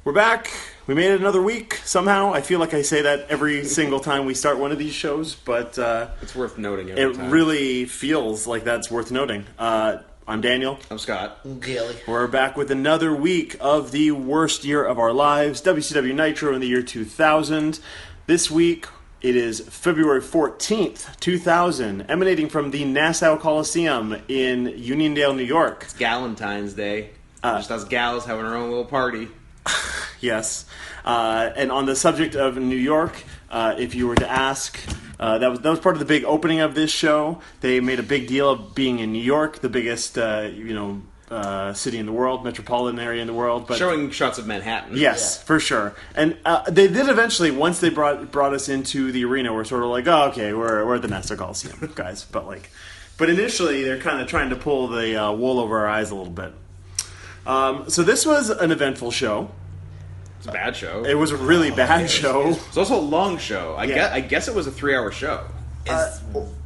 We're back. We made it another week somehow. I feel like I say that every single time we start one of these shows, but it's worth noting every time. It really feels like that's worth noting. I'm Daniel. I'm Scott. I'm Gailey. We're back with another week of the worst year of our lives, WCW Nitro in the year 2000. This week, it is February 14th, 2000, emanating from the Nassau Coliseum in Uniondale, New York. It's Galentine's Day. Just us gals having our own little party. Yes. And on the subject of New York, if you were to ask, that was part of the big opening of this show. They made a big deal of being in New York, the biggest city in the world, metropolitan area in the world. But showing shots of Manhattan. Yes, for sure. And they did eventually, once they brought us into the arena, we're sort of like, oh, okay, we're at the Nassau Coliseum, guys. But initially, they're kind of trying to pull the wool over our eyes a little bit. So this was an eventful show. It's a bad show. It was a really bad show. It's also a long show. I guess it was a 3-hour show.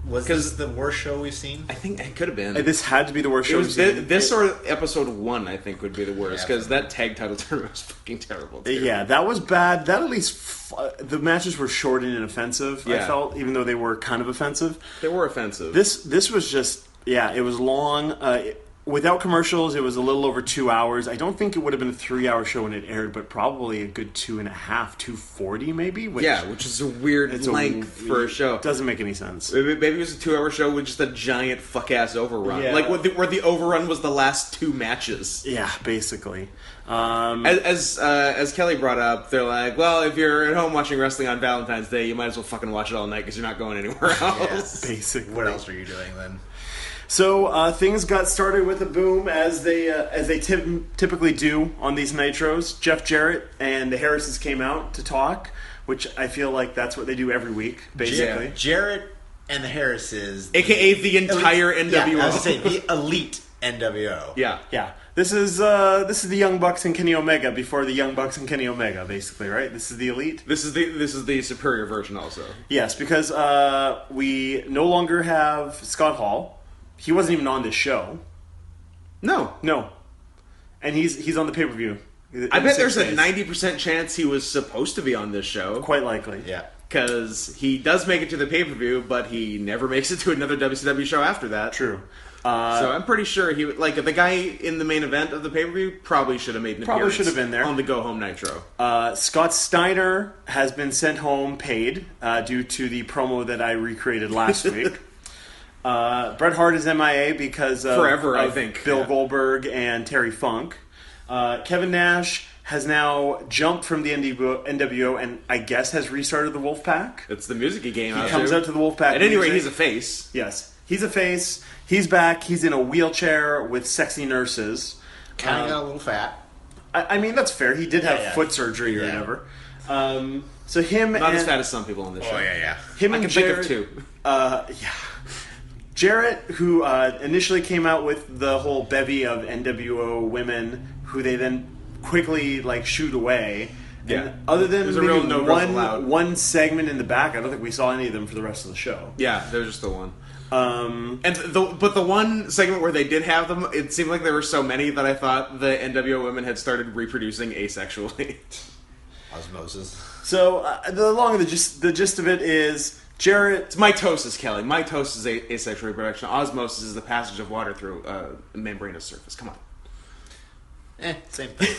Was this the worst show we've seen? I think it could have been. This had to be the worst show we've seen. This or episode 1, I think, would be the worst, because that tag title tournament was fucking terrible, too. Yeah, that was bad. That at least... the matches were short and inoffensive, I felt, even though they were kind of offensive. They were offensive. This was just... Yeah, it was long... Without commercials, it was a little over 2 hours. I don't think it would have been a 3-hour show when it aired, but probably a good 2.5, 2:40 maybe. Which is a weird length for a show. It doesn't make any sense. Maybe it was a 2-hour show with just a giant fuck-ass overrun. Yeah. Like where the overrun was the last 2 matches. Yeah, basically. As Kelly brought up, they're like, well, if you're at home watching wrestling on Valentine's Day, you might as well fucking watch it all night because you're not going anywhere else. Yeah, basically. What else are you doing then? So things got started with a boom as they typically do on these Nitros. Jeff Jarrett and the Harrises came out to talk, which I feel like that's what they do every week, basically. Yeah. Jarrett and the Harrises, aka the entire NWO. Yeah, I was gonna say the elite NWO. Yeah. This is the Young Bucks and Kenny Omega before the Young Bucks and Kenny Omega, basically, right? This is the elite. This is the superior version, also. Yes, because we no longer have Scott Hall. He wasn't even on this show. No. And he's on the pay-per-view. I bet there's a 90% chance he was supposed to be on this show. Quite likely. Yeah. Because he does make it to the pay-per-view, but he never makes it to another WCW show after that. True. So I'm pretty sure the guy in the main event of the pay-per-view probably should have made an appearance. Probably should have been there. On the Go Home Nitro. Scott Steiner has been sent home paid due to the promo that I recreated last week. Bret Hart is MIA because of forever, I think. Bill Goldberg and Terry Funk. Kevin Nash has now jumped from the NWO and I guess has restarted the Wolfpack. It's the music he came out to. He comes out to the Wolfpack. At any rate, he's a face. Yes, he's a face. He's back. He's in a wheelchair with sexy nurses. Kind of got a little fat. I mean, that's fair. He did have foot surgery or whatever. So him not as fat as some people on this show. Oh yeah. Him and Jarrett, think of 2. Jarrett, who initially came out with the whole bevy of NWO women, who they then quickly shoot away. Yeah. And other than maybe one segment in the back, I don't think we saw any of them for the rest of the show. Yeah, there's just the one. But the one segment where they did have them, it seemed like there were so many that I thought the NWO women had started reproducing asexually. Osmosis. So the gist of it is Jarrett. It's mitosis, Kelly. Mitosis is asexual reproduction. Osmosis is the passage of water through a membranous surface. Come on. Same thing.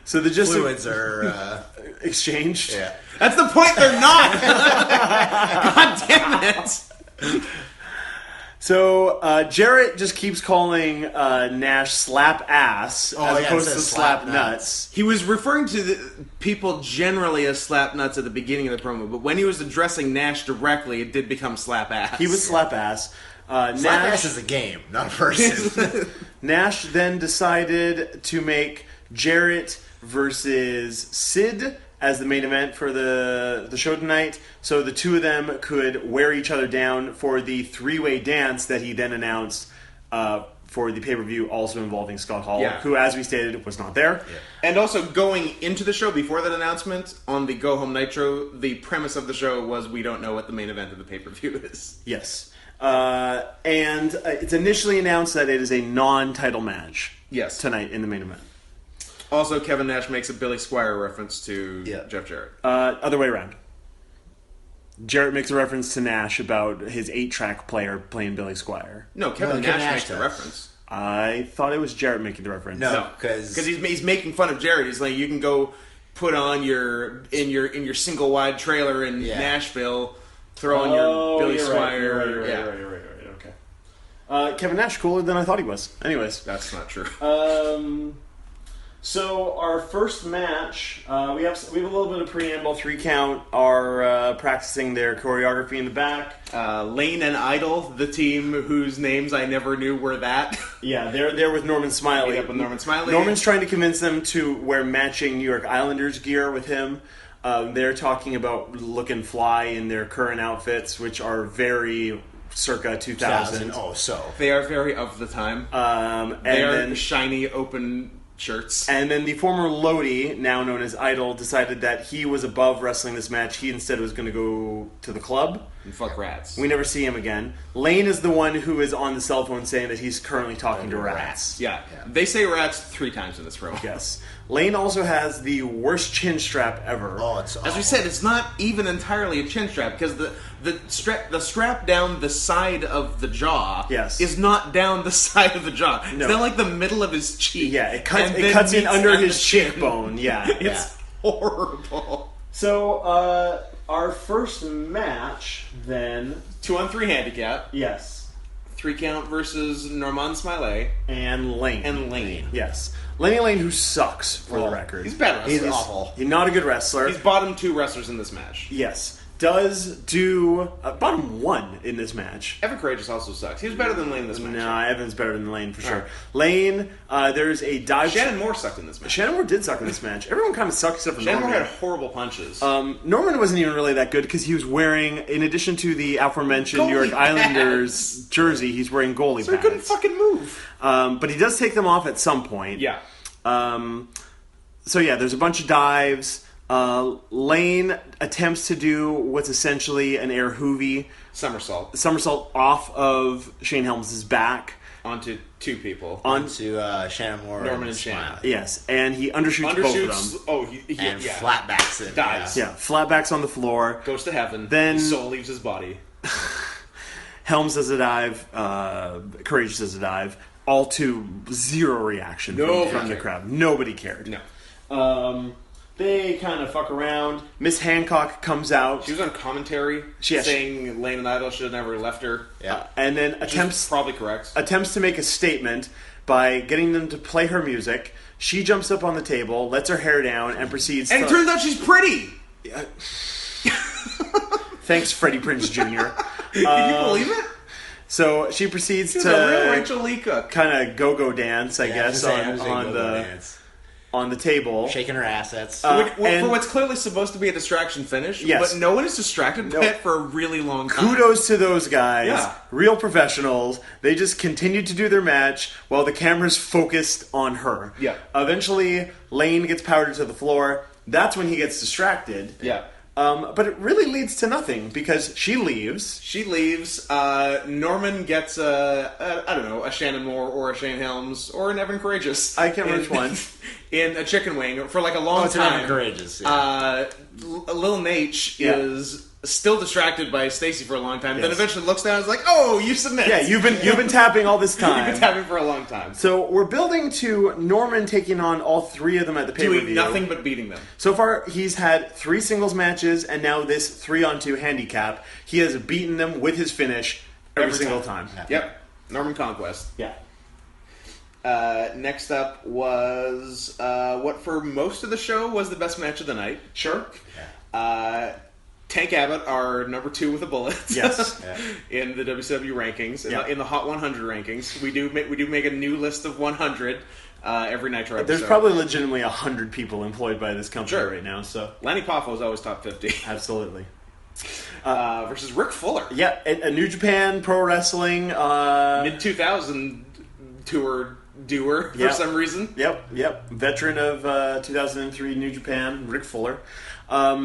So the gist fluids are exchanged. Yeah, that's the point. They're not. God damn it. So Jarrett just keeps calling Nash slap ass as opposed to slap nuts. He was referring to the people generally as slap nuts at the beginning of the promo, but when he was addressing Nash directly, it did become slap ass. He was slap ass. Slap ass is a game, not a person. Nash then decided to make Jarrett versus Sid as the main event for the show tonight, so the two of them could wear each other down for the three-way dance that he then announced for the pay-per-view, also involving Scott Hall, who, as we stated, was not there. Yeah. And also, going into the show, before that announcement, on the Go Home Nitro, the premise of the show was we don't know what the main event of the pay-per-view is. Yes. And it's initially announced that it is a non-title match tonight in the main event. Also, Kevin Nash makes a Billy Squire reference to Yeah. Jeff Jarrett. Other way around. Jarrett makes a reference to Nash about his 8-track player playing Billy Squire. No, Kevin Kevin Nash Nash makes the does. reference. I thought it was Jarrett making the reference. No, because he's making fun of Jarrett. He's like, you can go put on your single wide trailer in Yeah. Nashville, throw on your Billy Squire. You're right. Okay. Kevin Nash cooler than I thought he was. Anyways, That's not true. So our first match, we have a little bit of preamble. 3 count are practicing their choreography in the back. Lane and Idol, the team whose names I never knew were that. Yeah, they're there with Norman Smiley. Meet up with Norman Smiley. Norman's trying to convince them to wear matching New York Islanders gear with him. They're talking about looking fly in their current outfits, which are very circa 2000. Oh, so They are very of the time. And They are then shiny, open shirts. And then the former Lodi, now known as Idol, decided that he was above wrestling this match. He instead was going to go to the club. And fuck rats. We never see him again. Lane is the one who is on the cell phone saying that he's currently talking to rats. Yeah. They say rats 3 times in this promo. Yes. Lane also has the worst chin strap ever. oh, it's As we said, it's not even entirely a chin strap because the strap down the side of the jaw Yes. is not down the side of the jaw. No. It's down like the middle of his cheek. Yeah, it cuts and then in meets under at his the chin. cheekbone. Yeah. It's horrible. So, our first match, then... 2-on-3 handicap. Yes. 3 count versus Norman Smiley And Lane. and Lane. Yes. Lenny Lane, who sucks, for the Well, record. He's bad wrestler. He's awful. He's not a good wrestler. He's bottom 2 wrestlers in this match. Yes. Does do bottom 1 in this match. Evan Courageous also sucks. He was better than Lane in this match. No, Evan's better than Lane for sure. Alright. Lane, there's a dive. Shannon Moore sucked in this match. Shannon Moore did suck in this match. Everyone kind of sucked except for Shannon Moore Norman. had horrible punches. Norman wasn't even really that good because he was wearing, in addition to the aforementioned New York Goalie Islanders pads. jersey, he's wearing goalie so he couldn't pads. fucking move. But he does take them off at some point. Yeah. So yeah, there's a bunch of dives. Lane attempts to do what's essentially an air hoovy somersault off of Shane Helms' back. Onto 2 people. onto Shannon Moore, Norman and Shannon. Smiley. Yes, and he undershoots both of them. Oh, and yeah. flatbacks it. Dives. Yeah, flatbacks on the floor. Goes to heaven. Then- his soul leaves his body. Helms does a dive. Courageous does a dive. All to zero reaction from the crowd. Nobody cared. No. They kind of fuck around. Miss Hancock comes out. She was on commentary saying Lane and Idol should have never left her. Yeah. And then Which is probably correct. attempts to make a statement by getting them to play her music. She jumps up on the table, lets her hair down, and proceeds And to... it turns out she's pretty! Thanks, Freddie Prinze Jr. Can you believe it? So she proceeds She's a real to Rachel Lee Cook. kind of go-go dance, I guess, I was saying on go-go the dance. on the table. Shaking her assets. and- For what's clearly supposed to be a distraction finish, Yes. but no one is distracted by it for a really long time. Kudos to those guys. Yeah. Real professionals. They just continued to do their match while the camera's focused on her. Yeah. Eventually, Lane gets powdered to the floor. That's when he gets distracted. Yeah. But it really leads to nothing because she leaves. She leaves. Norman gets I don't know, a Shannon Moore or a Shane Helms or an Evan Courageous. I can't remember which one. In a chicken wing for like a long it's time. Evan Courageous. Yeah. Lil Nate Yeah. is still distracted by Stacy for a long time. Then Yes. eventually looks down and is like, "Oh, you submit." Yeah, you've been tapping all this time. You've been tapping for a long time. So we're building to Norman taking on all 3 of them at the pay-per-view. Doing nothing but beating them. So far, he's had 3 singles matches and now this 3-on-2 handicap. He has beaten them with his finish every single time. Yep. Norman Conquest. Yeah. Next up was what for most of the show was the best match of the night. Sure. Tank Abbott, our number 2 with a bullet. Yes. In the WCW rankings, Yeah. in the Hot 100 rankings, we do make a new list of 100 every Nitro episode. There's probably legitimately 100 people employed by this company Sure. right now, so Lanny Poffo is always top 50. absolutely. Versus Rick Fuller. Yeah, a New Japan Pro Wrestling. Mid 2000 tour doer for Yep. some reason. Yep. Veteran of 2003 New Japan, Rick Fuller.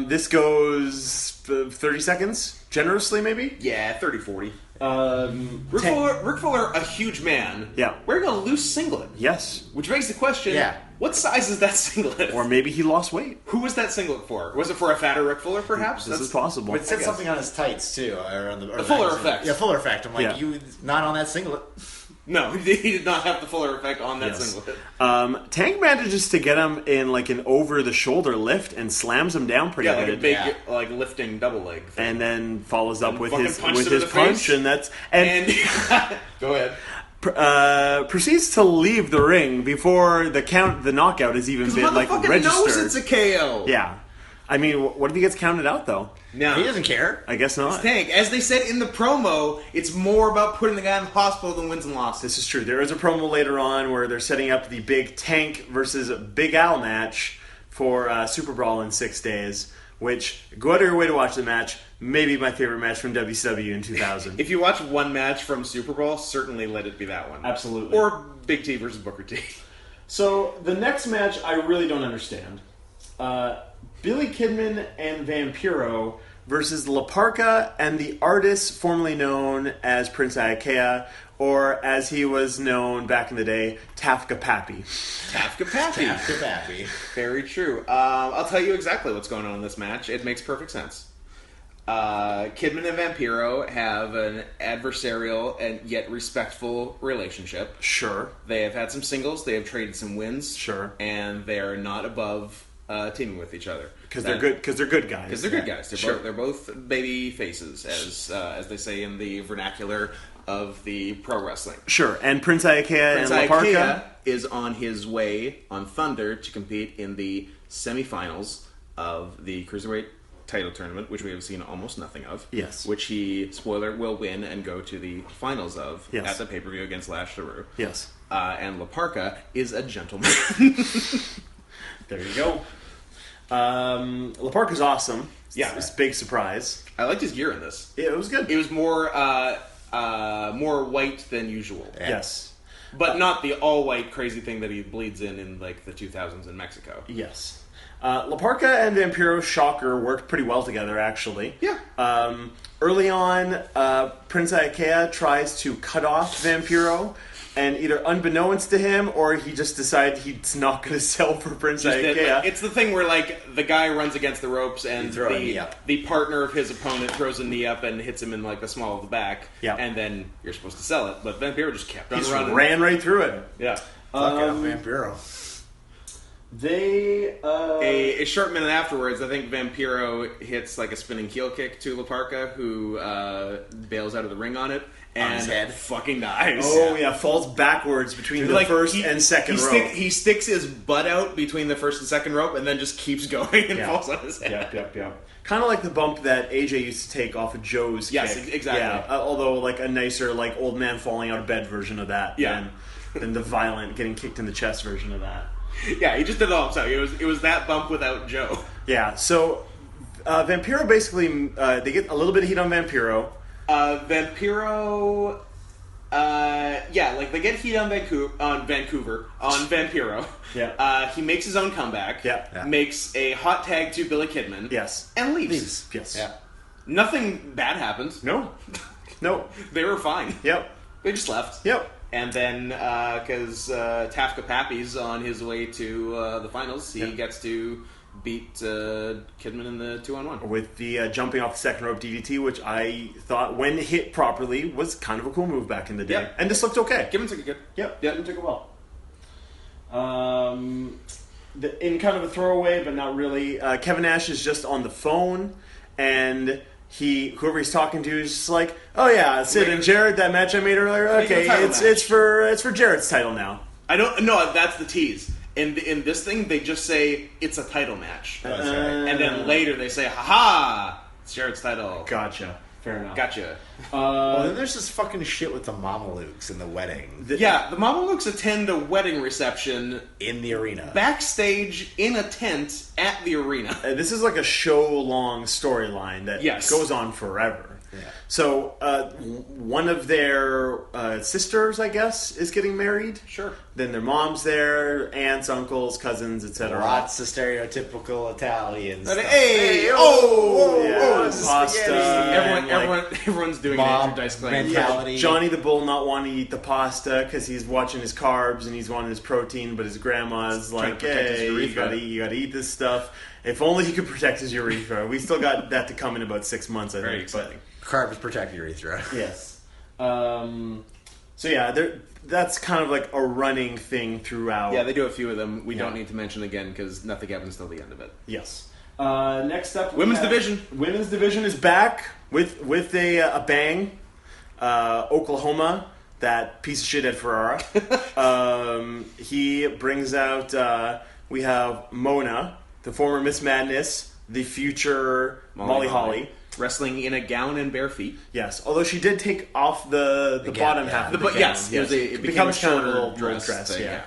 This goes 30 seconds, generously maybe? Yeah, 30-40. Ric Flair, a huge man, wearing a loose singlet. Yes. Which begs the question, what size is that singlet? Or maybe he lost weight. Who was that singlet for? Was it for a fatter Ric Flair, perhaps? This is possible. But it said something on his tights, too. Or on the Fuller effect. Yeah, Fuller effect. I'm like, you not on that singlet. No, he did not have the Fuller effect on that singlet. Tank manages to get him in like an over-the-shoulder lift and slams him down pretty good. Like a big like lifting double leg thing. And then follows up with his punch, punch, and that's... And go ahead. Proceeds to leave the ring before the knockout has even been like registered. Knows it's a KO. Yeah. I mean, what if he gets counted out, though? No. He doesn't care. I guess not. It's Tank. As they said in the promo, it's more about putting the guy in the hospital than wins and losses. This is true. There is a promo later on where they're setting up the big Tank versus Big Al match for Super Brawl in 6 days, which, go out of your way to watch the match. Maybe my favorite match from WCW in 2000. If you watch one match from Super Brawl, certainly let it be that one. Absolutely. Or Big T versus Booker T. So, the next match I really don't understand. Billy Kidman and Vampiro versus La Parka and the artist formerly known as Prince Iaukea, or as he was known back in the day, Tafka Pappy. Tafka Pappy. Tafka Pappy. Very true. I'll tell you exactly what's going on in this match. It makes perfect sense. Kidman and Vampiro have an adversarial and yet respectful relationship. Sure. They have had some singles. They have traded some wins. Sure. And they are not above teaming with each other because they're good. Because they're good guys. Because they're good guys. They're both baby faces, as they say in the vernacular of the pro wrestling. Sure. And Prince Iaukea and La Parka is on his way on Thunder to compete in the semifinals of the Cruiserweight title tournament, which we have seen almost nothing of. Yes. Which he, spoiler, will win and go to the finals of at the pay-per-view against Lash LaRue. Yes. And La Parka is a gentleman. There you go. La Parka's awesome. Yeah. It's a big surprise. I liked his gear in this. Yeah, it was good. It was more white than usual. Yeah. Yes. But not the all-white crazy thing that he bleeds in like the 2000s in Mexico. Yes. La Parka and Vampiro, shocker, worked pretty well together, actually. Yeah. Early on, Prince Iaukea tries to cut off Vampiro, and either unbeknownst to him, or he just decided he's not going to sell for Prince Iaukea. It's the thing where, like, the guy runs against the ropes, and the partner of his opponent throws a knee up and hits him in, like, the small of the back, and then you're supposed to sell it. But Vampiro just kept on running. Ran right through it. Yeah. Fuck out Vampiro. A short minute afterwards, I think Vampiro hits like a spinning heel kick to La Parka, who bails out of the ring on it and his head. Fucking dies. Oh yeah, falls backwards between the first and second rope. He sticks his butt out between the first and second rope, and then just keeps going and falls on his head. Yep. Kind of like the bump that AJ used to take off of Joe's kick. Yes, exactly. Yeah, although like a nicer like old man falling out of bed version of that. Yeah. Than the violent getting kicked in the chest version of that. Yeah, he just did it all himself. It was that bump without Joe. Yeah, so Vampiro basically, they get a little bit of heat on Vampiro. Vampiro, they get heat on Vampiro. Yeah. He makes his own comeback. Yeah. Makes a hot tag to Billy Kidman. Yes. And leaves. Yes. Yeah. Nothing bad happened. No. They were fine. Yep. They just left. Yep. And then, because Tafka Pappy's on his way to the finals, he gets to beat Kidman in the 2-on-1. With the jumping off the second rope DDT, which I thought, when hit properly, was kind of a cool move back in the day. Yep. And this looked okay. Kidman took it good. Yep. Kidman took it well. In kind of a throwaway, but not really, Kevin Nash is just on the phone, and... whoever he's talking to is just like, oh yeah, Sid and Jarrett, that match I made earlier. Okay, it's for Jarrett's title now. I don't know. That's the tease. In this thing, they just say it's a title match, That's right. And then later they say, "Ha it's Jarrett's title." Gotcha. Fair enough. Gotcha. Well, then there's this fucking shit with the Mamalukes in the wedding. The Mamalukes attend a wedding reception in the arena, backstage in a tent at the arena. This is like a show-long storyline that goes on forever. Yeah. So one of their sisters, I guess, is getting married. Sure. Then their mom's there, aunts, uncles, cousins, etc. Lots of stereotypical Italian stuff. Hey, Pasta. Everyone's doing Mob an dice claim. mentality. Johnny the Bull not wanting to eat the pasta because he's watching his carbs and he's wanting his protein, but his grandma's like, to protect his hey, urethra. you gotta eat this stuff. If only he could protect his urethra. We still got that to come in about 6 months, I Very think. exciting. Carbs protect urethra. Yes. So yeah, that's kind of like a running thing throughout. Yeah, they do a few of them. We Yeah. don't need to mention again because nothing happens till the end of it. Yes. Next up, we Women's have- division. Women's division is back with a bang. Oklahoma, that piece of shit Ed Ferrara. He brings out. We have Mona, the former Miss Madness, the future Molly Holly. Wrestling in a gown and bare feet. Yes, although she did take off the gown, bottom yeah. half. Of But the yes, gown. it became a becomes kind of shorter a little dress thing, yeah. yeah.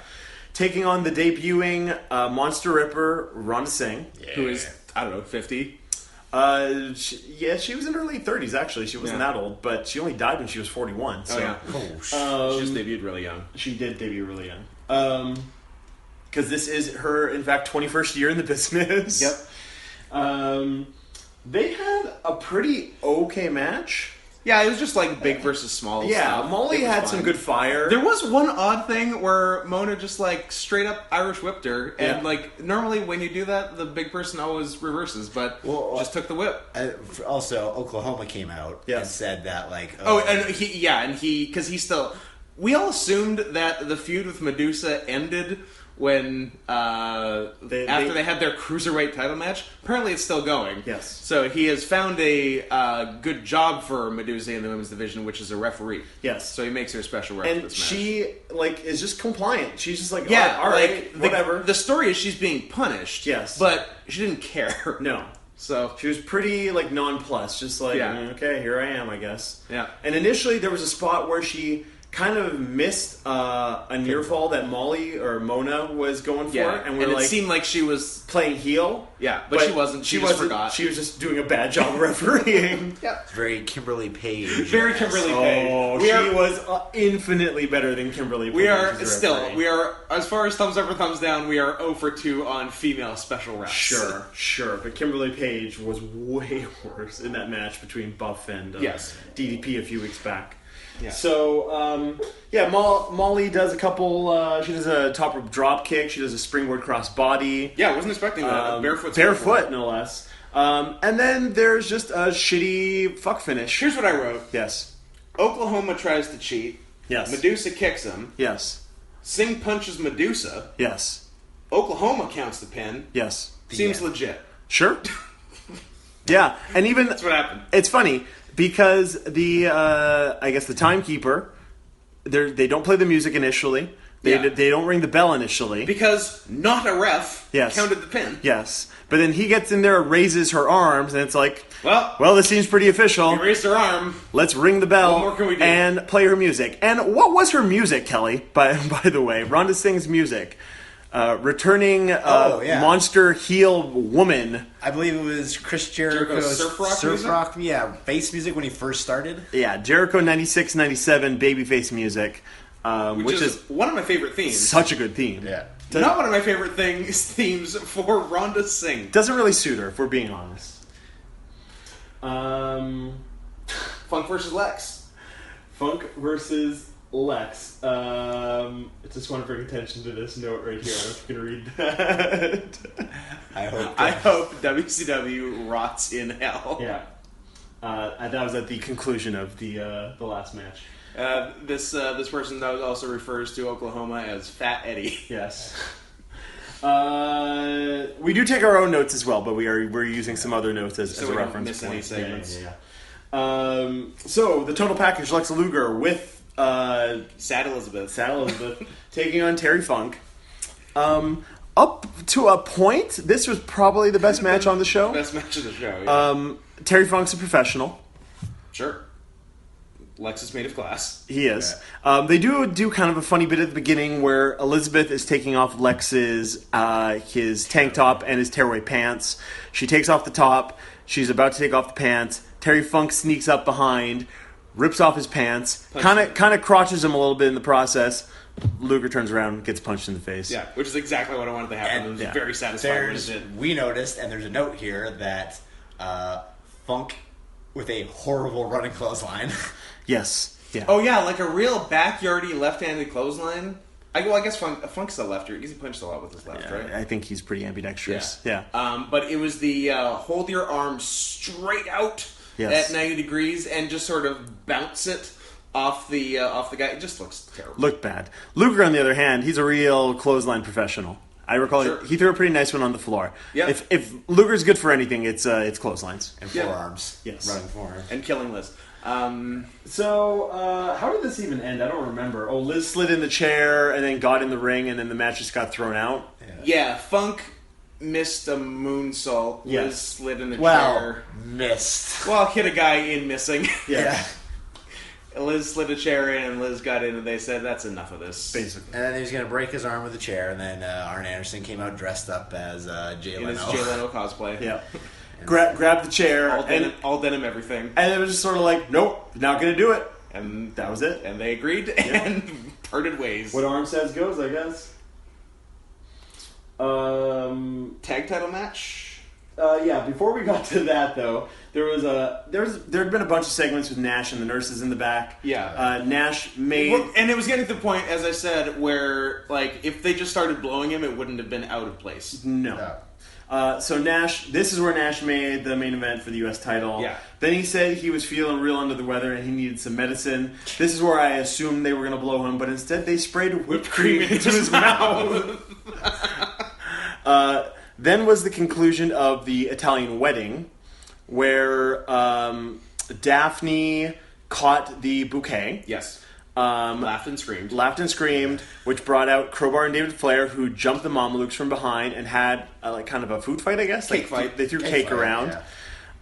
Taking on the debuting Monster Ripper, Rhonda Singh. Who is, I don't know, 50? She was in her late 30s, actually. She wasn't Yeah. that old, but she only died when she was 41. So. Oh, yeah. Oh, She just debuted really young. She did debut really young. Because this is her, in fact, 21st year in the business. Yep. They had a pretty okay match. Yeah, it was just like big versus small Yeah, stuff. Molly It was had fine. some good fire. There was one odd thing where Mona just like straight up Irish whipped her, and Yeah. like normally when you do that, the big person always reverses, but Well, just took the whip. also, Oklahoma came out and Yes. said that, like, Oh, and because he still. We all assumed that the feud with Medusa ended when after they had their cruiserweight title match. Apparently, it's still going. Yes. So he has found a good job for Medusa in the women's division, which is a referee. Yes. So he makes her a special ref for and this match. she, like, is just compliant. She's just like, Yeah, all right, like, whatever. The story is she's being punished. Yes. But she didn't care. No. So She was pretty, like, nonplussed. Just like, Yeah. okay, here I am, I guess. Yeah. And initially, there was a spot where she kind of missed a near fall that Molly or Mona was going for. yeah, And we're it like, seemed like she was. playing heel. Yeah, but she wasn't. She just forgot. She was just doing a bad job of refereeing. Yeah. very Kimberly Page. Very Kimberly Page. Oh, she was infinitely better than Kimberly. We Page are as a still, referee. we are, as far as thumbs up or thumbs down, we are 0 for 2 on female special refs. Sure. But Kimberly Page was way worse in that match between Buff and Yes. DDP a few weeks back. Yeah. So, Molly does a couple, she does a top rope drop kick, she does a springboard cross body. Yeah, I wasn't expecting that. Barefoot, no less. And then there's just a shitty fuck finish. Here's what I wrote. Yes. Oklahoma tries to cheat. Yes. Medusa kicks him. Yes. Singh punches Medusa. Yes. Oklahoma counts the pin. Yes. Seems end. legit. Sure. Yeah, and even That's what happened. it's funny because the I guess the timekeeper, they don't play the music initially. They don't ring the bell initially. Because not a ref Yes. counted the pin. Yes, but then he gets in there, raises her arms, and it's like, Well, this seems pretty official. he raised her arm. Let's ring the bell What more can we do? and play her music. And what was her music, Kelly? By the way, Rhonda Singh's music. Returning monster heel woman. I believe it was Chris Jericho's surf rock music? yeah, bass music when he first started. Yeah, Jericho 96, 97, babyface music. Which is one of my favorite themes. such a good theme. Yeah. Not one of my favorite themes for Rhonda Singh. Doesn't really suit her, if we're being honest. Funk versus Lex. Funk versus Lex. I just want to bring attention to this note right here. I'm going to read that. I hope. WCW rots in hell. Yeah. And that was at the conclusion of the last match. This person also refers to Oklahoma as Fat Eddie. Yes. We do take our own notes as well, but we're using some other notes as a we don't reference miss point. any segments. Yeah. So the total package: Lex Luger with Sad Elizabeth. taking on Terry Funk. Up to a point, this was probably the best match on the show. Best match of the show. Yeah. Terry Funk's a professional. Sure. Lex is made of glass. He is. They do kind of a funny bit at the beginning where Elizabeth is taking off Lex's his tank top and his tearaway pants. She takes off the top. She's about to take off the pants. Terry Funk sneaks up behind, rips off his pants, kind of crotches him a little bit in the process, Luger turns around, gets punched in the face. Yeah, which is exactly what I wanted to happen. And- I was yeah. very satisfied when it did. We noticed, and there's a note here that Funk with a horrible running clothesline. Yes. Yeah. Oh yeah, like a real backyardy left-handed clothesline. I guess Funk's a lefter because he punched a lot with his left, Yeah, right? I think he's pretty ambidextrous. Yeah. But it was the hold your arm straight out Yes. at 90 degrees and just sort of bounce it off the guy. It just looks terrible. Looked bad. Luger, on the other hand, he's a real clothesline professional. I recall Sure. he threw a pretty nice one on the floor. Yeah. If Luger's good for anything, it's clotheslines. And Yeah. forearms. Yes. Running forearms. And killing Liz. So, how did this even end? I don't remember. Oh, Liz slid in the chair and then got in the ring, and then the match just got thrown out. Yeah, Funk missed a moonsault. Yes. Liz slid in the Well, chair. missed. Well, hit a guy in missing. Yeah. Liz slid a chair in, and Liz got in, and they said, "That's enough of this." Basically. And then he was going to break his arm with a chair, and then Arn Anderson came out dressed up as Jay In Leno. his Jay Leno cosplay. Yeah. Grab the chair, All denim everything. and it was just sort of like, nope, not going to do it. And That was it. And they agreed and parted ways. What Arn says goes, I guess. Tag title match? Yeah. Before we got to that, though, there had been a bunch of segments with Nash and the nurses in the back. Yeah. Nash made. And it was getting to the point, as I said, where like if they just started blowing him, it wouldn't have been out of place. No. So Nash, this is where Nash made the main event for the U.S. title. Yeah. Then he said he was feeling real under the weather and he needed some medicine. This is where I assumed they were going to blow him, but instead they sprayed whipped cream into his mouth. Then was the conclusion of the Italian wedding, where Daphne caught the bouquet. Yes. Laughed and screamed. Which brought out Crowbar and David Flair, who jumped the Mamelukes from behind and had like kind of a food fight, I guess. Cake fight. They threw cake fight, around.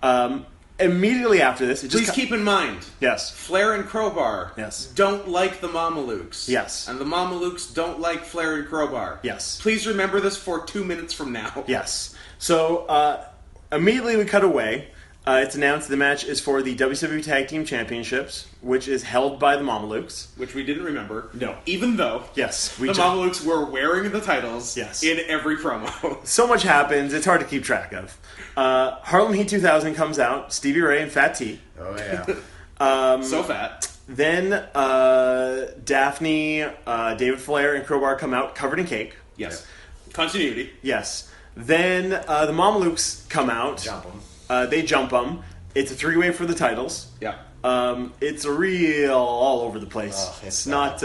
yeah. Immediately after this, it just Please keep in mind, yes, Flair and Crowbar Yes. don't like the Mamelukes. Yes. And the Mamelukes don't like Flair and Crowbar. Yes. Please remember this for 2 minutes from now. yes. So immediately we cut away. It's announced the match is for the WCW Tag Team Championships, which is held by the Mamelukes. Which we didn't remember. No. Even though Yes, the Mamelukes were wearing the titles Yes. in every promo. So much happens; it's hard to keep track of. Harlem Heat 2000 comes out. Stevie Ray and Fat T. Oh, yeah. So fat. Then Daphne, David Flair, and Crowbar come out covered in cake. Yes. Continuity. Yes. Then the Mamelukes come out. Jump him. They jump them. It's a three-way for the titles. Yeah. It's a real all over the place. Oh, it's not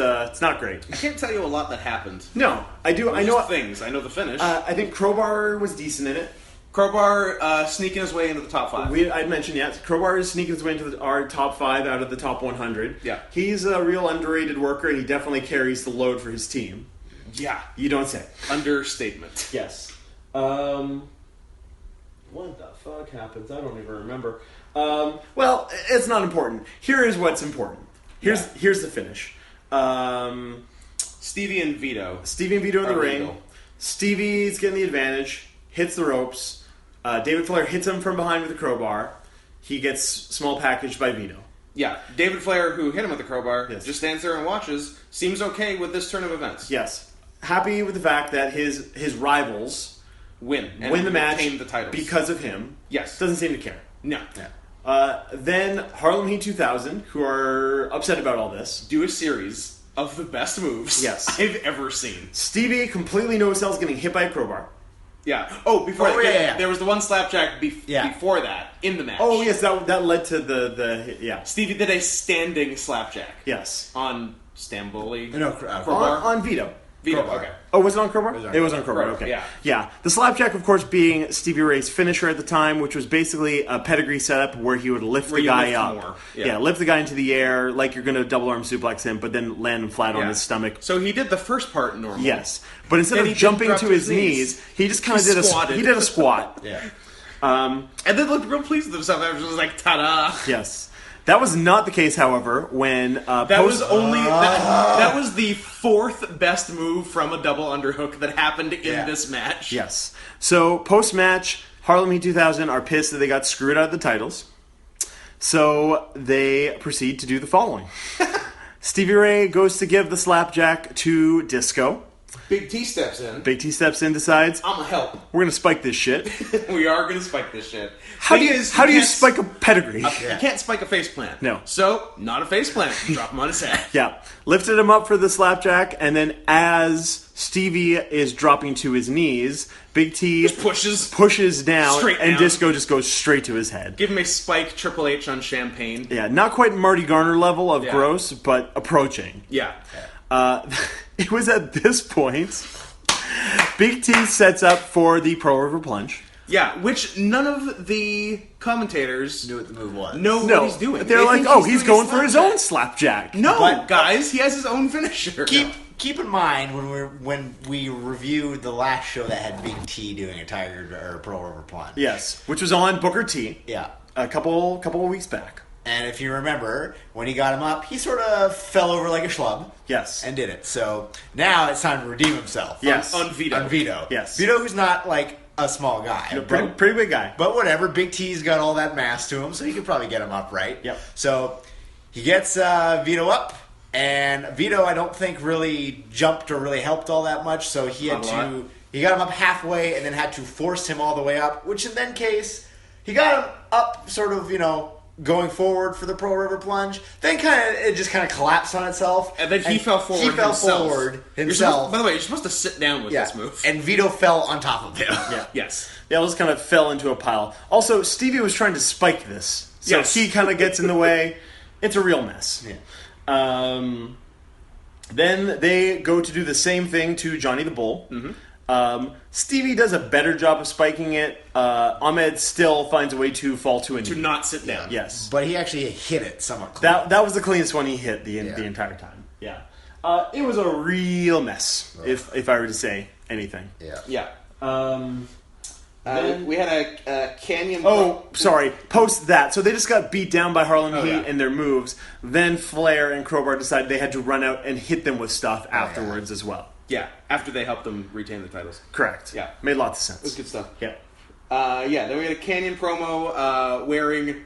great. I can't tell you a lot that happened. No, I do. I Just know things. I know the finish. I think Crowbar was decent in it. Crowbar sneaking his way into the top 5. I'd mentioned, yes. Crowbar is sneaking his way into our top 5 out of the top 100. Yeah. He's a real underrated worker, and he definitely carries the load for his team. Yeah. You don't say. Understatement. Yes. What the fuck happens? I don't even remember. Well, it's not important. Here is what's important. Here's the finish. Stevie and Vito. Stevie and Vito in the Are ring. legal. Stevie's getting the advantage. Hits the ropes. David Flair hits him from behind with a crowbar. He gets small packaged by Vito. Yeah. David Flair, who hit him with the crowbar, Yes. just stands there and watches. Seems okay with this turn of events. Yes. Happy with the fact that his rivals Win win the match retain the titles. because of him. Yes. Doesn't seem to care. No. Then Harlem Heat 2000, who are upset about all this. Do a series of the best moves Yes. I've ever seen. Stevie completely no-sells getting hit by a crowbar. Yeah. Oh, before Oh, that, yeah. there was the one slapjack Yeah. before that in the match. Oh, yes, that led to the yeah. Stevie did a standing slapjack Yes. on Stamboli. No, Crowbar. On Vito. Vito. Crowbar. Okay. Oh, was it on Crowbar? on It was on Crowbar, Crowbar, okay. yeah. The slapjack, of course, being Stevie Ray's finisher at the time, which was basically a pedigree setup where he would lift Where the you guy lift up. more. Yeah. Yeah. Lift the guy into the air like you're going to double arm suplex him, but then land him flat on Yeah. his stomach. So he did the first part normal. Yes. But instead Then of he didn't jumping drop to to his his knees, knees. he just kind of He did squatted. he did a squat. Yeah. And then looked real pleased with himself. I was just like, ta-da. Yes. That was not the case, however, when That was only that was the 4th best move from a double underhook that happened in Yeah. this match. Yes. So post-match, Harlem Heat 2000 are pissed that they got screwed out of the titles. So they proceed to do the following. Stevie Ray goes to give the slapjack to Disco. Big T steps in. Big T steps in, decides, I'm gonna help. we're going to spike this shit. We are gonna spike this shit. How do you can't spike a pedigree? You can't spike a faceplant. No. So, not a faceplant. Drop him on his head. Yeah. Lifted him up for the slapjack, and then as Stevie is dropping to his knees, Big T Just pushes down, Straight and down. Disco just goes straight to his head. Give him a spike Triple H on champagne. Yeah, not quite Marty Garner level of Yeah. gross, but approaching. Yeah. It was at this point, Big T sets up for the Pro River Plunge. Yeah, which none of the commentators Knew what the move was. know No, what he's doing. they're They like, think oh, he's doing going for his own slapjack. No, But- guys, he has his own finisher. Keep in mind when we reviewed the last show that had Big T doing a Tiger or Pearl River Plunge. Yes, which was on Booker T Yeah. a couple of weeks back. And if you remember, when he got him up, he sort of fell over like a schlub. Yes. And did it. So now it's time to redeem himself. Yes. On Vito. On Vito. Yes. Vito, who's not like a small guy. Pretty big guy. But whatever, Big T's got all that mass to him, so he could probably get him up, right? Yep. So he gets Vito up, and Vito, I don't think really jumped or really helped all that much, so he had Not a lot. to. He got him up halfway, and then had to force him all the way up. Which in that case, he got him up, sort of, going forward for the Pearl River Plunge. Then it just kind of collapsed on itself, And then he fell forward He fell himself. forward You're himself. supposed- by the way, you're supposed to sit down with Yeah. this move. And Vito fell on top of him. Yeah. Yes. They all just kind of fell into a pile. Also, Stevie was trying to spike this. So Yes. he kind of gets in the way. It's a real mess. Yeah. Then they go to do the same thing to Johnny the Bull. Stevie does a better job of spiking it. Ahmed still finds a way to fall to a knee. To not sit down. Yes. But he actually hit it somewhat clean. That was the cleanest one he hit the Yeah. entire time. Yeah. It was a real mess, if I were to say anything. Yeah. Yeah. Then- We had a canyon. Oh, sorry. Post that. So they just got beat down by Harlem Heat yeah. in their moves. Then Flair and Crowbar decided they had to run out and hit them with stuff afterwards as well. Yeah, after they helped them retain the titles. Correct. Yeah. Made lots of sense. It was good stuff. Yeah. Then we had a Canyon promo wearing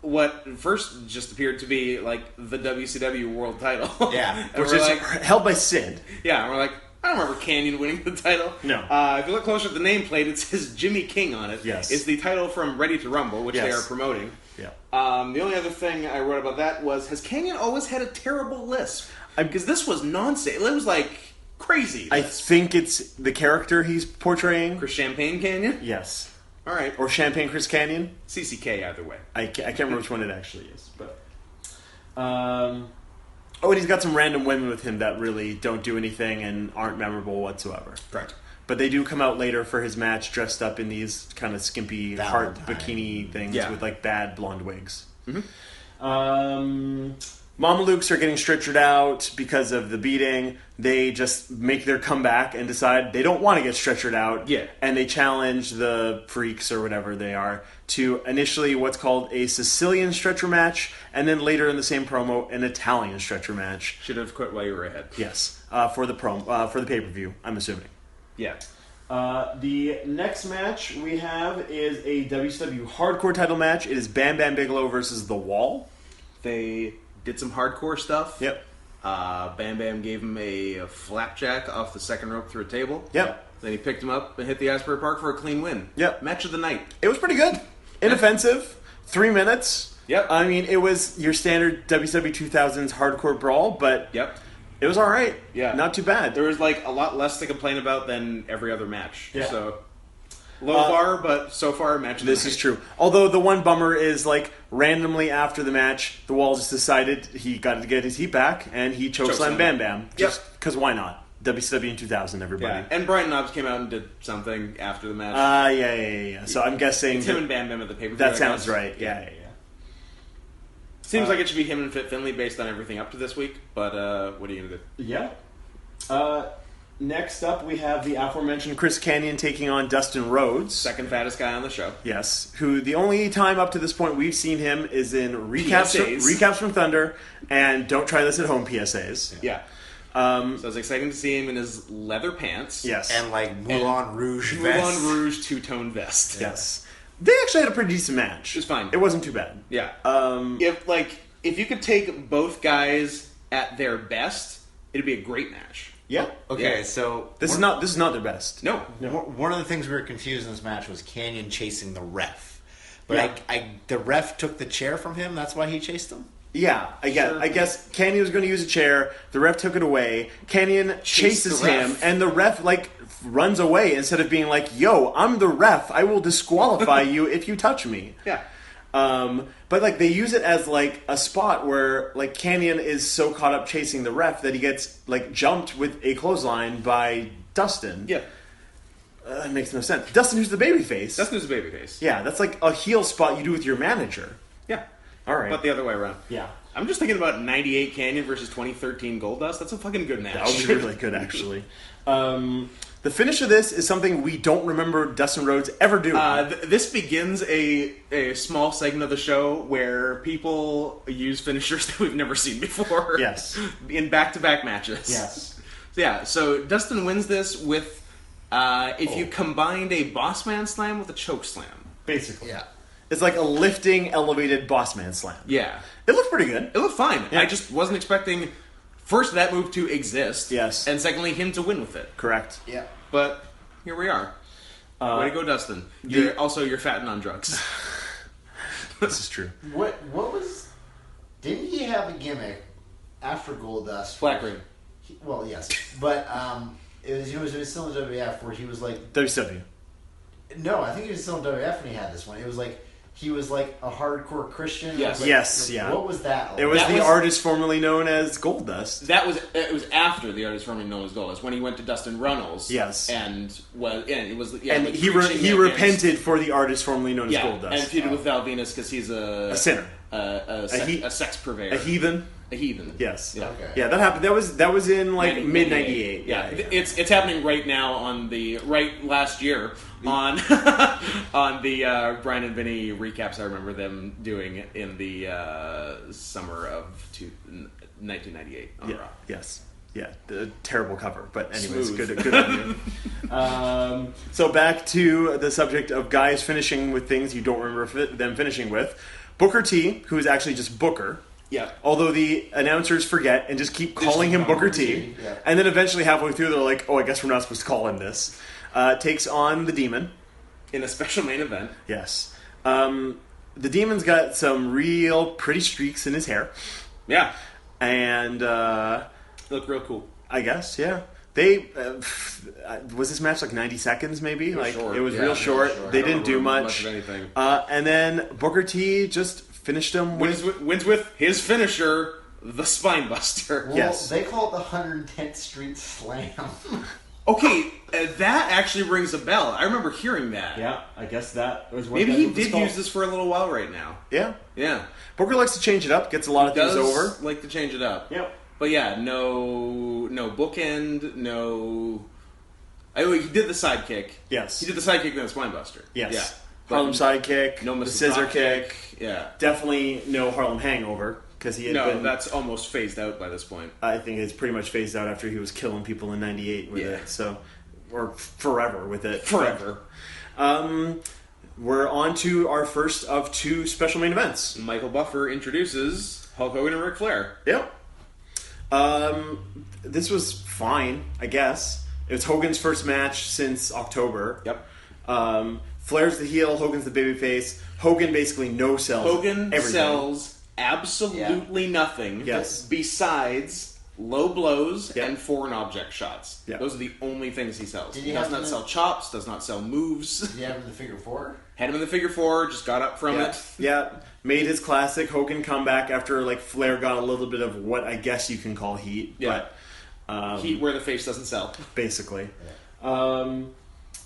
what first just appeared to be like the WCW World Title. Yeah. And Which we're is like, held by Sid. yeah, and we're like, I don't remember Canyon winning the title. No. If you look closer at the nameplate, it says Jimmy King on it. Yes. It's the title from Ready to Rumble, which they Yes. are promoting. Yeah. The only other thing I wrote about that was, has Canyon always had a terrible lisp? Because this was nonsense. It was like crazy. I think it's the character he's portraying. Chris Champagne Canyon? Yes. All right. Or Champagne Chris Canyon. CCK either way. I can't remember which one it actually is. But oh, and he's got some random women with him that really don't do anything and aren't memorable whatsoever. Correct. But they do come out later for his match dressed up in these kind of skimpy heart Valentine. bikini things Yeah. with like bad blonde wigs. Mamalukes are getting stretchered out because of the beating. They just make their comeback and decide they don't want to get stretchered out. Yeah. And they challenge the freaks or whatever they are to initially what's called a Sicilian stretcher match, and then later in the same promo, an Italian stretcher match. Should have quit while you were ahead. Yes, for the pay-per-view, I'm assuming. Yeah. The next match we have is a WCW Hardcore title match. It is Bam Bam Bigelow versus The Wall. They did some hardcore stuff. Yep. Bam Bam gave him a flapjack off the second rope through a table. Yep. Then he picked him up and hit the Asbury Park for a clean win. Yep. Match of the night. It was pretty good. Inoffensive. 3 minutes. Yep. I mean, it was your standard WCW 2000s hardcore brawl, but Yep. it was all right. Yeah. Not too bad. There was like a lot less to complain about than every other match. Yeah. So low bar, but so far match of the This night. is true. Although the one bummer is like randomly after the match, the Wall just decided he got to get his heat back, and he chokeslammed Chokeslammed. Bam Bam. Just because why not? WCW in 2000, everybody. Yeah. And Brian Knobbs came out and did something after the match. Yeah. So I'm guessing it's him and Bam Bam at the pay-per-view. that I sounds guess. right. Yeah. Seems like it should be him and Fit Finley based on everything up to this week, but what are you going to do? Yeah. Next up, we have the aforementioned Chris Kanyon taking on Dustin Rhodes. Second fattest guy on the show. Yes, who the only time up to this point we've seen him is in PSAs. recaps from Thunder and Don't Try This at Home PSAs. Yeah. So it was exciting to see him in his leather pants. Yes. And like Moulin Rouge vest. Moulin Rouge two-tone vest. Yes. They actually had a pretty decent match. It was fine. It wasn't too bad. Yeah. If you could take both guys at their best, it'd be a great match. Yeah. Okay, Yeah. so This is not their best. No. one of the things we were confused in this match was Canyon chasing the ref. But Yeah. the ref took the chair from him. That's why he chased him. Yeah, Sure. I guess Canyon was going to use a chair. The ref took it away. Canyon chases the ref. him, and the ref runs away instead of being like, "Yo, I'm the ref. I will disqualify you if you touch me." Yeah. But they use it as a spot where Canyon is so caught up chasing the ref that he gets jumped with a clothesline by Dustin. Yeah. It makes no sense. Dustin, who's the babyface. Dustin's a babyface. Yeah, that's like a heel spot you do with your manager. Yeah. All right. But the other way around. Yeah. I'm just thinking about 98 Canyon versus 2013 Goldust. That's a fucking good match. That would be really good, actually. The finish of this is something we don't remember Dustin Rhodes ever doing. This begins a small segment of the show where people use finishers that we've never seen before. Yes. In back-to-back matches. Yes. So Dustin wins this with, if you combined a Bossman Slam with a Choke Slam. Basically. Yeah. It's like a lifting, elevated bossman slam. Yeah. It looked pretty good. It looked fine. Yeah. I just wasn't expecting, first, that move to exist. Yes. And secondly, him to win with it. Correct. Yeah. But here we are. Way to go, Dustin. You're fatting on drugs. This is true. What was? Didn't he have a gimmick after Goldust? Black Ring. Well, yes, but it was still in WWF where he was like. WCW. No, I think he was still in WWF when he had this one. It was like he was like a hardcore Christian. Yes. Yes, yeah. What was that? It was That the was- artist formerly known as Goldust. It was after the artist formerly known as Goldust, when he went to Dustin Runnels. Yes. And And he repented for the artist formerly known as Goldust. and feuded with Val Venus because he's a sinner. a sex purveyor. A heathen. A heathen. Yes. Yeah. Okay. Yeah, that happened. That was in mid 98. Yeah. It's happening right now on the last year on on the Brian and Vinny recaps. I remember them doing in the summer of 1998 on Raw. Yes. Yeah, the terrible cover, but anyways, Smooth. good on you. So back to the subject of guys finishing with things you don't remember them finishing with. Booker T, who is actually just Booker. Yeah. Although the announcers forget and just keep calling him Booker T. Yeah. And then eventually halfway through they're like, oh, I guess we're not supposed to call him this. Takes on the Demon. In a special main event. Yes. The Demon's got some real pretty streaks in his hair. Yeah. And Look real cool. I guess, yeah. They was this match 90 seconds maybe? Short. It was Yeah, real real short. short. They I don't didn't do remember much. much of anything. And then Booker T just finished him Wins with his finisher, the Spine Buster. Well, Yes. they call it the 110th Street Slam. Okay, that actually rings a bell. I remember hearing that. Yeah, I guess that was what Maybe that he was did called. use this for a little while right now. Yeah. Yeah. Booker likes to change it up, gets a lot of things Does over. like to change it up. Yep. But yeah, no bookend, no... Oh, he did the sidekick. Yes. He did the sidekick and then the Spine Buster. Yes. Yeah. Harlem sidekick, No the Mr. scissor Drop kick. Yeah. Definitely no Harlem hangover because he had No, been. that's almost phased out by this point. I think it's pretty much phased out after he was killing people in '98 with Yeah. it. So, or forever with it. Forever. We're on to our first of two special main events. Michael Buffer introduces Hulk Hogan and Ric Flair. Yep. This was fine, I guess. It was Hogan's first match since October. Yep. Flair's the heel, Hogan's the babyface. Hogan basically no sells. Hogan everything. sells absolutely nothing Yes. besides low blows Yep. and foreign object shots. Yep. Those are the only things he sells. Did He he does have not them sell chops, does not sell moves. Did you have him in the figure four? Had him in the figure four, just got up from Yeah. it. Yeah. Made his classic Hogan comeback after Flair got a little bit of what I guess you can call heat. Yeah. But Heat where the face doesn't sell. basically.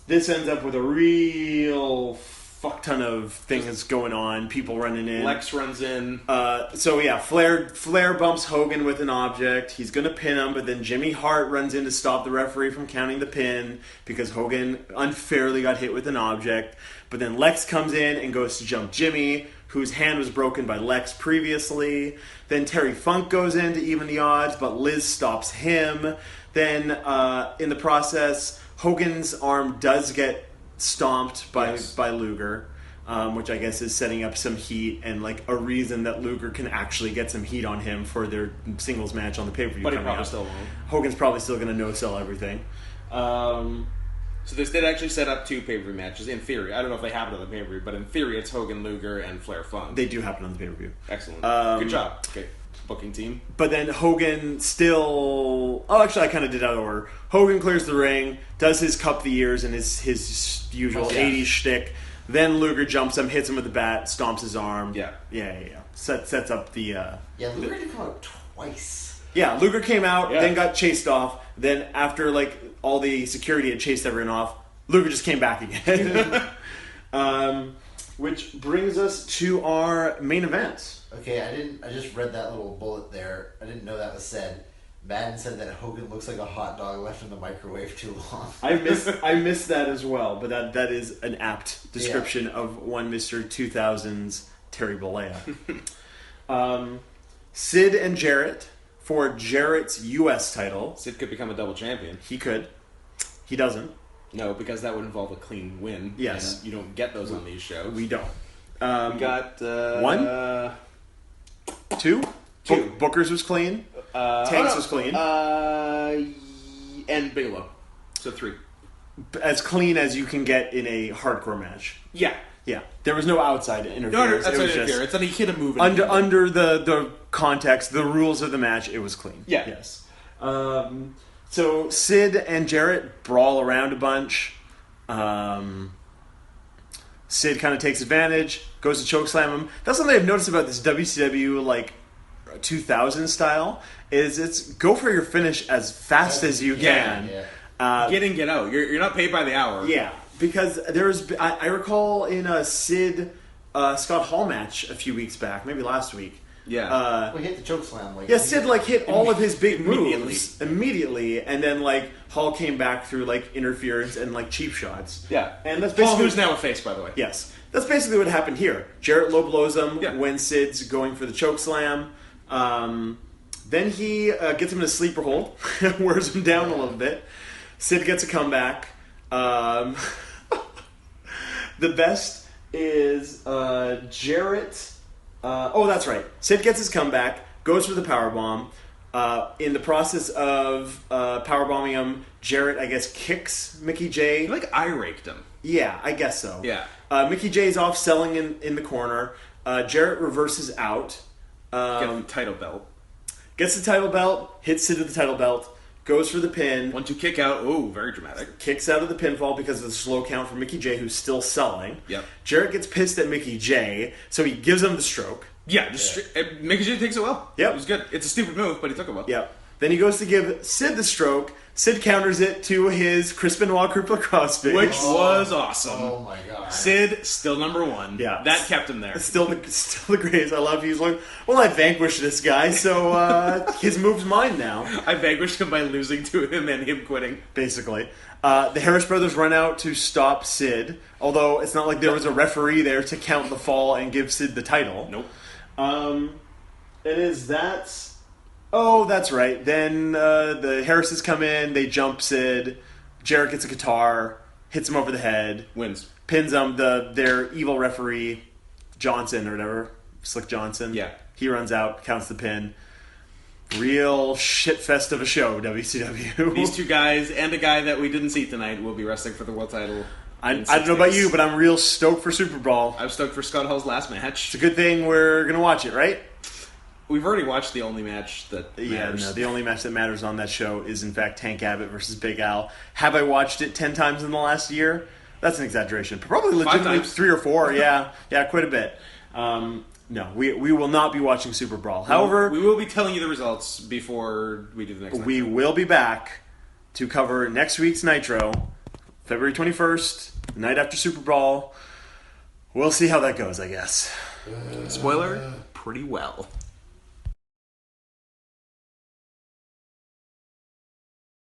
This ends up with a real fuck ton of things going on, people running in. Lex runs in. Flair bumps Hogan with an object. He's going to pin him, but then Jimmy Hart runs in to stop the referee from counting the pin because Hogan unfairly got hit with an object. But then Lex comes in and goes to jump Jimmy, whose hand was broken by Lex previously. Then Terry Funk goes in to even the odds, but Liz stops him. Then, in the process, Hogan's arm does get stomped by Yes. by Luger. which I guess is setting up some heat and like a reason that Luger can actually get some heat on him for their singles match on the pay-per-view. But he coming probably up. still won't. Hogan's probably still going to no-sell everything. So this did actually set up 2 pay-per-view matches, in theory. I don't know if they happen on the pay-per-view, but in theory it's Hogan, Luger, and Flair Funk. They do happen on the pay-per-view. Excellent. Good job. Okay, booking team. But then Hogan still... Oh, actually, I kind of did out of order. Hogan clears the ring, does his cup the ears and his usual 80s shtick. Then Luger jumps him, hits him with the bat, stomps his arm. Yeah. Sets up the... Luger did come out twice. Yeah, Luger came out, then got chased off. Then after like all the security had chased everyone off, Luger just came back again. Which brings us to our main event. Okay, I just read that little bullet there. I didn't know that was said. Madden said that Hogan looks like a hot dog left in the microwave too long. I missed that as well, but that is an apt description of one Mr. 2000's Terry Bollea. Sid and Jarrett for Jarrett's U.S. title. Sid could become a double champion. He could. He doesn't. No, because that would involve a clean win. Yes. And you don't get those on these shows. We don't. We got... 1? 2? Booker's was clean. Tank's was clean. And Bigelow. So 3. As clean as you can get in a hardcore match. Yeah. Yeah. There was no outside interference. That's it was not interference. It's that he hit a move. Under the context, the rules of the match, it was clean. Yeah. Yes. So Sid and Jarrett brawl around a bunch. Sid kind of takes advantage, goes to chokeslam him. That's something I've noticed about this WCW like 2000 style is it's go for your finish as fast as you can. Get in, get out. You're not paid by the hour. Yeah, because I recall in a Sid Scott Hall match a few weeks back, maybe last week. Yeah. We hit the chokeslam. Sid hit all of his big moves immediately, and then Hall came back through interference and cheap shots. Yeah, and that's Hall, basically who's now a face, by the way. Yes, that's basically what happened here. Jarrett low blows him when Sid's going for the chokeslam. Then he gets him in a sleeper hold, wears him down a little bit. Sid gets a comeback. The best is Jarrett. That's right. Sid gets his comeback, goes for the powerbomb. In the process of powerbombing him, Jarrett, I guess, kicks Mickey J. He eye raked him. Yeah, I guess so. Yeah. Mickey J's off selling in the corner. Jarrett reverses out. Gets the title belt. Gets the title belt, hits Sid with the title belt, goes for the pin. 1-2 kick out. Oh, very dramatic. Kicks out of the pinfall because of the slow count for Mickey J, who's still selling. Yep. Jarrett gets pissed at Mickey J, so he gives him the stroke. Yeah, Mickey J takes it well. Yep. It was good. It's a stupid move, but he took it well. Yep. Then he goes to give Sid the stroke. Sid counters it to his Chris Benoit Crippler crossface. Which was awesome. Oh my god. Sid, still number 1. Yeah. That kept him there. Still the greatest. I love he's like, well, I vanquished this guy, so his move's mine now. I vanquished him by losing to him and him quitting. Basically. The Harris brothers run out to stop Sid, although it's not like there was a referee there to count the fall and give Sid the title. Nope. Oh, that's right. Then the Harrises come in, they jump Sid, Jarrett gets a guitar, hits him over the head. Wins. Pins him, their evil referee, Johnson or whatever, Slick Johnson. Yeah. He runs out, counts the pin. Real shitfest of a show, WCW. These 2 guys and a guy that we didn't see tonight will be wrestling for the world title. I don't know about you, but I'm real stoked for Super Bowl. I'm stoked for Scott Hall's last match. It's a good thing we're going to watch it, right? We've already watched the only match that matters. Yeah, no, the only match that matters on that show is, in fact, Tank Abbott versus Big Al. Have I watched it 10 times in the last year? That's an exaggeration. Probably legitimately 3 or 4, yeah. Yeah, quite a bit. No, we will not be watching Super Brawl. However, we will be telling you the results before we do the next we will be back to cover next week's Nitro, February 21st, the night after Super Brawl. We'll see how that goes, I guess. Spoiler, pretty well.